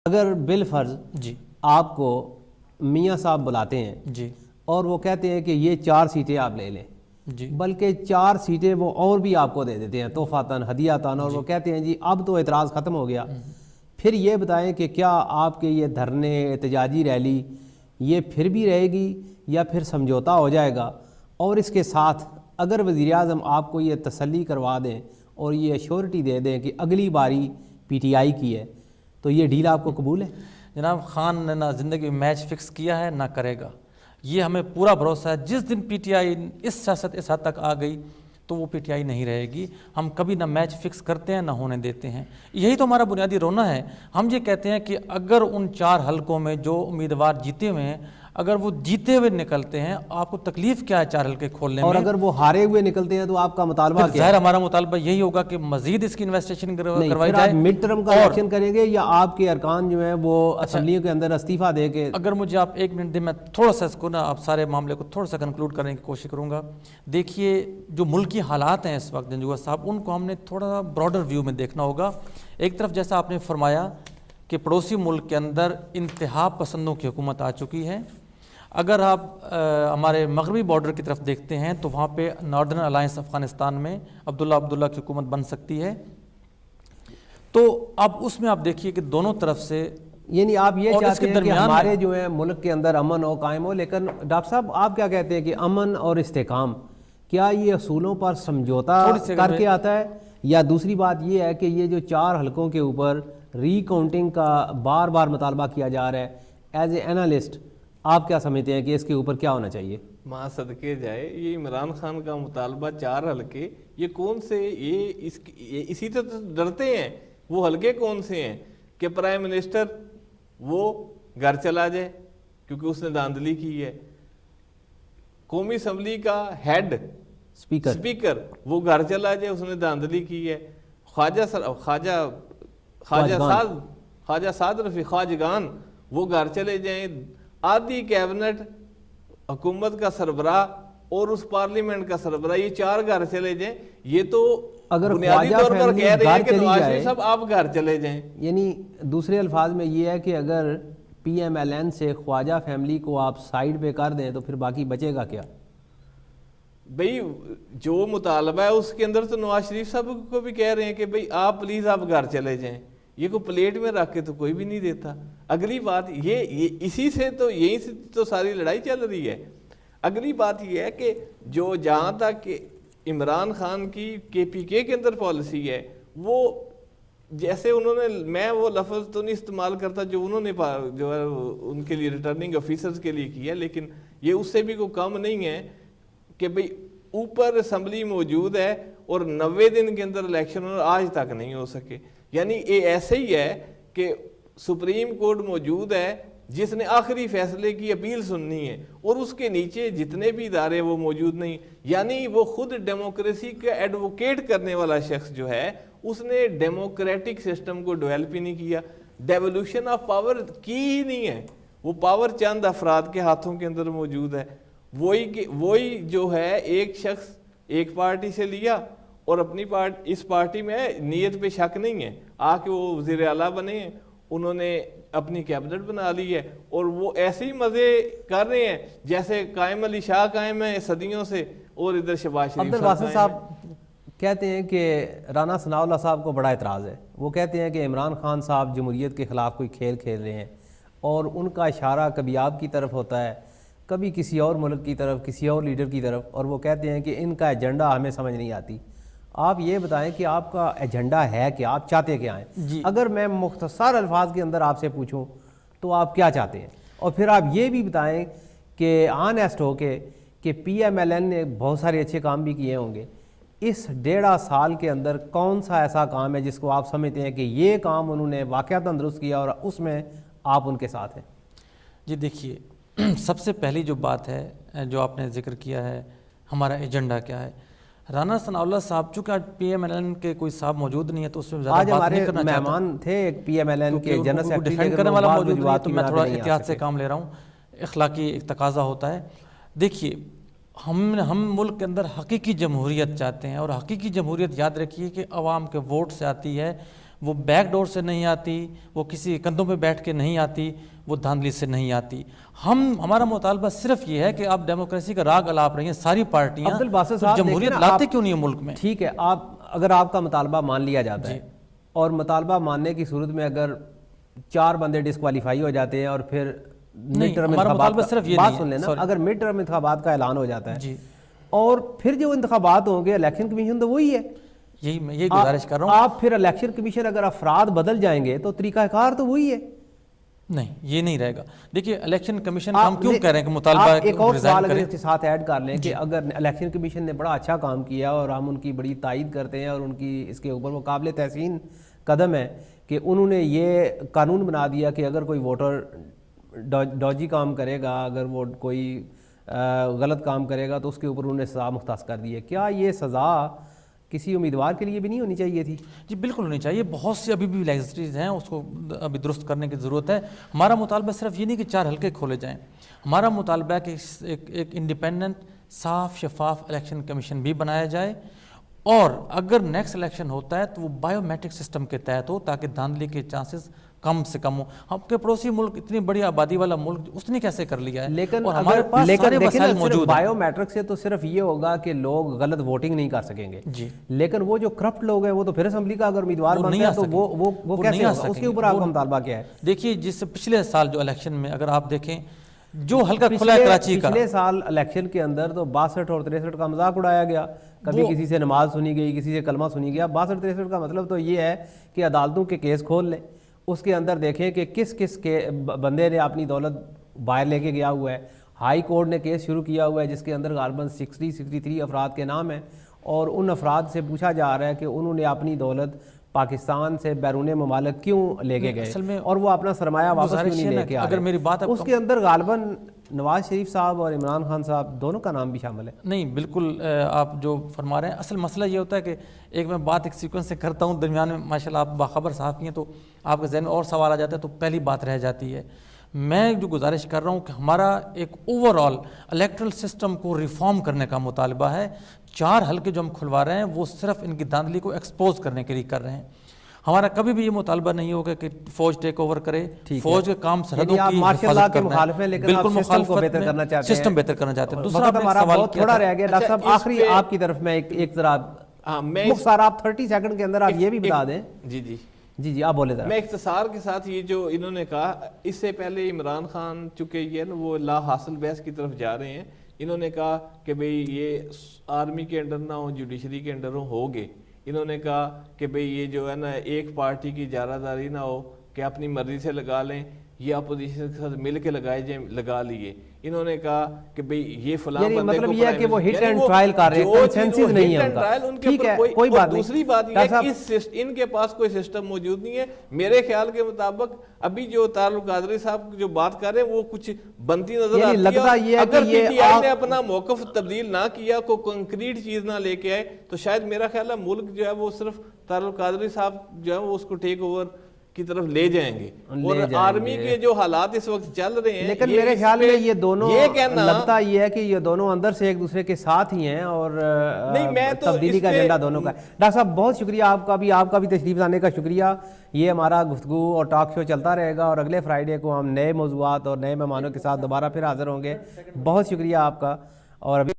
اگر بالفرض جی آپ کو میاں صاحب بلاتے ہیں جی اور وہ کہتے ہیں کہ یہ 4 سیٹیں آپ لے لیں، جی بلکہ 4 سیٹیں وہ اور بھی آپ کو دے دیتے ہیں تحفاتاً ہدیاتاً، اور وہ کہتے ہیں جی اب تو اعتراض ختم ہو گیا، پھر یہ بتائیں کہ کیا آپ کے یہ دھرنے احتجاجی ریلی یہ پھر بھی رہے گی یا پھر سمجھوتا ہو جائے گا؟ اور اس کے ساتھ اگر وزیر اعظم آپ کو یہ تسلی کروا دیں اور یہ ایشورٹی دے دیں کہ اگلی باری پی ٹی آئی کی ہے تو یہ ڈیل آپ کو قبول ہے؟ جناب، خان نے نہ زندگی میں میچ فکس کیا ہے نہ کرے گا، یہ ہمیں پورا بھروسہ ہے۔ جس دن پی ٹی آئی اس سیاست اس حد تک آ گئی تو وہ پی ٹی آئی نہیں رہے گی۔ ہم کبھی نہ میچ فکس کرتے ہیں نہ ہونے دیتے ہیں، یہی تو ہمارا بنیادی رونا ہے۔ ہم یہ کہتے ہیں کہ اگر ان 4 حلقوں میں جو امیدوار جیتے ہوئے ہیں اگر وہ جیتے ہوئے نکلتے ہیں، آپ کو تکلیف کیا ہے 4 حلقے کھولنے اور میں؟ اگر وہ ہارے ہوئے نکلتے ہیں تو آپ کا مطالبہ پھر کیا ظاہر ہے؟ ہمارا مطالبہ یہی ہوگا کہ مزید اس کی انویسٹیگیشن نہیں، کروائی پھر جائے۔ آپ مڈ ٹرم کا اور الیکشن کریں گے یا آپ کے ارکان جو ہیں وہ اسمبلی کے اندر استعفیٰ دے کے؟ اگر مجھے آپ 1 منٹ دیں، میں تھوڑا سا اس کو نا آپ سارے معاملے کو تھوڑا سا کنکلوڈ کرنے کی کوشش کروں گا۔ دیکھیے، جو ملکی حالات ہیں اس وقت جنجوعہ صاحب، ان کو ہم نے تھوڑا سا براڈر ویو میں دیکھنا ہوگا۔ ایک طرف جیسا آپ نے فرمایا کہ پڑوسی ملک کے اندر انتہا پسندوں کی حکومت آ چکی ہے۔ اگر آپ ہمارے مغربی بارڈر کی طرف دیکھتے ہیں تو وہاں پہ ناردرن الائنس افغانستان میں عبداللہ کی حکومت بن سکتی ہے۔ تو اب اس میں آپ دیکھیے کہ دونوں طرف سے، یعنی آپ یہ اور اس چاہتے کے ہیں کہ درمیان ہمارے میں جو ہے ملک کے اندر امن ہو، قائم ہو، لیکن ڈاکٹر صاحب آپ کیا کہتے ہیں کہ امن اور استحکام کیا یہ اصولوں پر سمجھوتا تھوڑی سی کر کے آتا ہے؟ یا دوسری بات یہ ہے کہ یہ جو 4 حلقوں کے اوپر ری کاؤنٹنگ کا بار بار مطالبہ کیا جا رہا ہے، ایز اے انالسٹ آپ کیا سمجھتے ہیں کہ اس کے اوپر کیا ہونا چاہیے؟ ماں صدقے جائے، یہ عمران خان کا مطالبہ 4 حلقے، یہ کون سے، یہ اسی سے تو ڈرتے ہیں۔ وہ حلقے کون سے ہیں کہ پرائم منسٹر وہ گھر چلا جائے کیونکہ اس نے دھاندلی کی ہے، قومی اسمبلی کا ہیڈ اسپیکر وہ گھر چلا جائے، اس نے دھاندلی کی ہے، خواجہ سعد رفیع خواجگان وہ گھر چلے جائیں، آدھی کیبنٹ حکومت کا سربراہ اور اس پارلیمنٹ کا سربراہ، یہ 4 گھر چلے جائیں۔ یہ تو اگر بنیادی خواجہ طور پر فیملی کہہ رہے ہیں گھر کہ چلی نواز جائے، شریف صاحب آپ گھر چلے جائیں۔ یعنی دوسرے الفاظ میں یہ ہے کہ اگر پی ایم ایل این سے خواجہ فیملی کو آپ سائیڈ پہ کر دیں تو پھر باقی بچے گا کیا؟ بھئی جو مطالبہ ہے اس کے اندر تو نواز شریف صاحب کو بھی کہہ رہے ہیں کہ بھئی آپ پلیز آپ گھر چلے جائیں، یہ کو پلیٹ میں رکھ کے تو کوئی بھی نہیں دیتا۔ اگلی بات یہ اسی سے تو یہیں سے تو ساری لڑائی چل رہی ہے۔ اگلی بات یہ ہے کہ جو جہاں تک کہ عمران خان کی کے پی کے اندر پالیسی ہے، وہ جیسے انہوں نے، میں وہ لفظ تو نہیں استعمال کرتا جو انہوں نے جو ہے ان کے لیے ریٹرننگ آفیسرز کے لیے کیا، لیکن یہ اس سے بھی کوئی کم نہیں ہے کہ بھئی اوپر اسمبلی موجود ہے اور 90 دن کے اندر الیکشن آج تک نہیں ہو سکے۔ یعنی یہ ایسے ہی ہے کہ سپریم کورٹ موجود ہے جس نے آخری فیصلے کی اپیل سننی ہے، اور اس کے نیچے جتنے بھی ادارے وہ موجود نہیں۔ یعنی وہ خود ڈیموکریسی کا ایڈوکیٹ کرنے والا شخص جو ہے، اس نے ڈیموکریٹک سسٹم کو ڈیولپ ہی نہیں کیا، ڈیولوشن آف پاور کی ہی نہیں ہے۔ وہ پاور چند افراد کے ہاتھوں کے اندر موجود ہے، وہی جو ہے ایک شخص ایک پارٹی سے لیا اور اپنی اس پارٹی میں نیت پہ شک نہیں ہے، آ کے وہ وزیر اعلیٰ بنے ہیں، انہوں نے اپنی کیبنٹ بنا لی ہے، اور وہ ایسے ہی مزے کر رہے ہیں جیسے قائم علی شاہ قائم ہے صدیوں سے، اور ادھر شہباز شریف عبدالباسط صاحب کہتے ہیں کہ رانا ثناء اللہ صاحب کو بڑا اعتراض ہے، وہ کہتے ہیں کہ عمران خان صاحب جمہوریت کے خلاف کوئی کھیل کھیل رہے ہیں، اور ان کا اشارہ کبھی آپ کی طرف ہوتا ہے، کبھی کسی اور ملک کی طرف، کسی اور لیڈر کی طرف، اور وہ کہتے ہیں کہ ان کا ایجنڈا ہمیں سمجھ نہیں آتی۔ آپ یہ بتائیں کہ آپ کا ایجنڈا ہے کہ آپ چاہتے کیا ہیں؟ اگر میں مختصر الفاظ کے اندر آپ سے پوچھوں تو آپ کیا چاہتے ہیں؟ اور پھر آپ یہ بھی بتائیں کہ آنیسٹ ہو کے کہ پی ایم ایل این نے بہت سارے اچھے کام بھی کیے ہوں گے، اس 1.5 سال کے اندر کون سا ایسا کام ہے جس کو آپ سمجھتے ہیں کہ یہ کام انہوں نے واقعتاً درست کیا اور اس میں آپ ان کے ساتھ ہیں؟ جی دیکھیے، سب سے پہلی جو بات ہے جو آپ نے ذکر کیا ہے، ہمارا ایجنڈا کیا ہے۔ رانا ثناء اللہ صاحب چونکہ آج پی ایم ایل این کے کوئی صاحب موجود نہیں ہے تو اس میں زیادہ بات نہیں کرنا چاہتا۔ آج ہمارے مہمان تھے ایک پی ایم ایل این کے جنرل سیکرٹری، ڈیفینڈ کرنے والا موجود نہیں تو میں تھوڑا احتیاط سے کام لے رہا ہوں، اخلاقی ایک تقاضا ہوتا ہے۔ دیکھیے، ہم ملک کے اندر حقیقی جمہوریت چاہتے ہیں، اور حقیقی جمہوریت یاد رکھیے کہ عوام کے ووٹ سے آتی ہے، وہ بیک ڈور سے نہیں آتی، وہ کسی کندھوں پہ بیٹھ کے نہیں آتی، وہ دھاندلی سے نہیں آتی. ہمارا مطالبہ صرف یہ ہے کہ آپ ڈیموکریسی کا راگ الاپ رہی ہیں ساری پارٹیاں، عبد الباسط تو صاحب جمہوریت دیکھیں نا، لاتے کیوں نہیں ہے ملک میں؟ ٹھیک ہے، اگر آپ کا مطالبہ مان لیا جاتا ہے اور مطالبہ ماننے کی صورت میں اگر 4 بندے ڈسکوالیفائی ہو جاتے ہیں اور پھر مڈ ٹرم انتخابات، بات سن لینا، اگر مڈ ٹرم انتخابات کا اعلان ہو جاتا ہے اور پھر جو انتخابات ہوں گے، الیکشن کمیشن تو وہی ہے. یہی گزارش کر رہا ہوں. آپ پھر الیکشن کمیشن اگر افراد بدل جائیں گے تو طریقہ کار تو وہی ہے. نہیں، یہ نہیں رہے گا. دیکھیے الیکشن کمیشن ہم کیوں کہہ رہے ہیں کہ مطالبہ ایک اور سوال اگر اس کے ساتھ ایڈ کر لیں کہ اگر الیکشن کمیشن نے بڑا اچھا کام کیا اور ہم ان کی بڑی تائید کرتے ہیں اور ان کی اس کے اوپر وہ قابل تحسین قدم ہے کہ انہوں نے یہ قانون بنا دیا کہ اگر کوئی ووٹر ڈوجی کام کرے گا، اگر وہ کوئی غلط کام کرے گا تو اس کے اوپر انہوں نے سزا مختص کر دی ہے. کیا یہ سزا کسی امیدوار کے لیے بھی نہیں ہونی چاہیے تھی؟ جی بالکل ہونی چاہیے. بہت سی ابھی بھی لیگسٹریز ہیں، اس کو ابھی درست کرنے کی ضرورت ہے. ہمارا مطالبہ صرف یہ نہیں کہ 4 حلقے کھولے جائیں، ہمارا مطالبہ ہے کہ ایک انڈیپینڈنٹ صاف شفاف الیکشن کمیشن بھی بنایا جائے، اور اگر نیکسٹ الیکشن ہوتا ہے تو وہ بائیو میٹرک سسٹم کے تحت ہو تاکہ دھاندلی کے چانسز کم سے کم ہو. ہم کے پڑوسی ملک، اتنی بڑی آبادی والا ملک، اس نے کیسے کر لیا ہے؟ لیکن اور ہمارے پاس سارے وسائل موجود ہیں. بائیو میٹرک سے تو صرف یہ ہوگا کہ لوگ غلط ووٹنگ نہیں کر سکیں گے، لیکن وہ جو کرپٹ لوگ ہیں وہ تو پھر اسمبلی کا اگر امیدوار بنتے ہیں تو وہ کیسے ہوگا؟ اس کے اوپر آپ کا مطالبہ کیا ہے؟ دیکھیے جس پچھلے سال جو الیکشن میں اگر آپ دیکھیں جو حلقہ کھلا ہے کراچی کا، پچھلے سال الیکشن کے اندر تو 62 اور 63 کا مذاق اڑایا گیا. کبھی کسی سے نماز سنی گئی، کسی سے کلمہ سنی گیا. 62-63 کا مطلب تو یہ ہے کہ عدالتوں کے کیس کھول لیں، اس کے اندر دیکھیں کہ کس کے بندے نے اپنی دولت باہر لے کے گیا ہوا ہے. ہائی کورٹ نے کیس شروع کیا ہوا ہے جس کے اندر غالباً 63 افراد کے نام ہیں، اور ان افراد سے پوچھا جا رہا ہے کہ انہوں نے اپنی دولت پاکستان سے بیرون ممالک کیوں لے کے گئے اور وہ اپنا سرمایہ واپس کیوں نہیں لے کے آ رہے. اگر میری بات اس کے اندر غالباً نواز شریف صاحب اور عمران خان صاحب دونوں کا نام بھی شامل ہے. نہیں بالکل آپ جو فرما رہے ہیں، اصل مسئلہ یہ ہوتا ہے کہ میں بات ایک سیکوینس سے کرتا ہوں، درمیان میں ماشاءاللہ آپ باخبر صحافی ہیں تو آپ کے ذہن میں اور سوال آ جاتا ہے تو پہلی بات رہ جاتی ہے. میں جو گزارش کر رہا ہوں کہ ہمارا ایک اوور آل الیکٹرل سسٹم کو ریفارم کرنے کا مطالبہ ہے. 4 حلقے جو ہم کھلوا رہے ہیں وہ صرف ان کی دھاندلی کو ایکسپوز کرنے کے لیے کر رہے ہیں. ہمارا کبھی بھی یہ مطالبہ نہیں ہوگا کہ فوج ٹیک اوور کرے. فوج کے کام سرحدوں کی حفاظت کرنا ہے. بالکل مخالفت بہتر کرنا چاہتے ہیں، سسٹم بہتر کرنا چاہتے ہیں. دوسرا ہمارا بہت تھوڑا رہ گیا ڈاکٹر صاحب، آخری آپ کی طرف میں ایک ذرا مختصر آپ 30 سیکنڈ کے اندر آپ یہ بھی بتا دیں. جی آپ بولے ذرا. میں اختصار کے ساتھ یہ جو انہوں نے کہا، اس سے پہلے عمران خان چونکہ یہ نا وہ لا حاصل بحث کی طرف جا رہے ہیں. انہوں نے کہا کہ بھئی یہ آرمی کے انڈر نہ ہو، جوڈیشری کے انڈر ہوگے. انہوں نے کہا کہ بھئی یہ جو ہے نا ایک پارٹی کی اجارہ داری نہ ہو کہ اپنی مرضی سے لگا لیں، یہ اپوزیشن کے ساتھ مل کے لگائے جائیں، لگا لیے. انہوں نے کہا کہ بھئی یہ فلاں بندے کو مطلب یہ ہے کہ وہ ہٹ اینڈ ٹرائل کر رہے ہیں، کنسنسس نہیں ہے ان کا. ٹھیک ہے، کوئی بات نہیں. دوسری بات یہ ہے کہ ان کے پاس کوئی سسٹم موجود نہیں ہے. میرے خیال کے مطابق ابھی جو طاہر القادری صاحب جو بات کر رہے ہیں وہ کچھ بنتی نظر آتی ہے. اگر پی ٹی آئی نے اپنا موقف تبدیل نہ کیا، کوئی کنکریٹ چیز نہ لے کے آئے، تو شاید میرا خیال ہے ملک جو ہے وہ صرف طاہر القادری صاحب جو ہے وہ اس کو ٹیک اوور کی طرف لے جائیں گے. اور آرمی کے جو حالات اس وقت چل رہے ہیں، لیکن میرے خیال میں یہ دونوں لگتا یہ ہے کہ یہ دونوں اندر سے ایک دوسرے کے ساتھ ہی ہیں اور تبدیلی کا ایجنڈا دونوں کا ہے. ڈاکٹر صاحب بہت شکریہ آپ کا بھی تشریف لانے کا شکریہ. یہ ہمارا گفتگو اور ٹاک شو چلتا رہے گا اور اگلے فرائیڈے کو ہم نئے موضوعات اور نئے مہمانوں کے ساتھ دوبارہ پھر حاضر ہوں گے. بہت شکریہ آپ کا. اور ابھی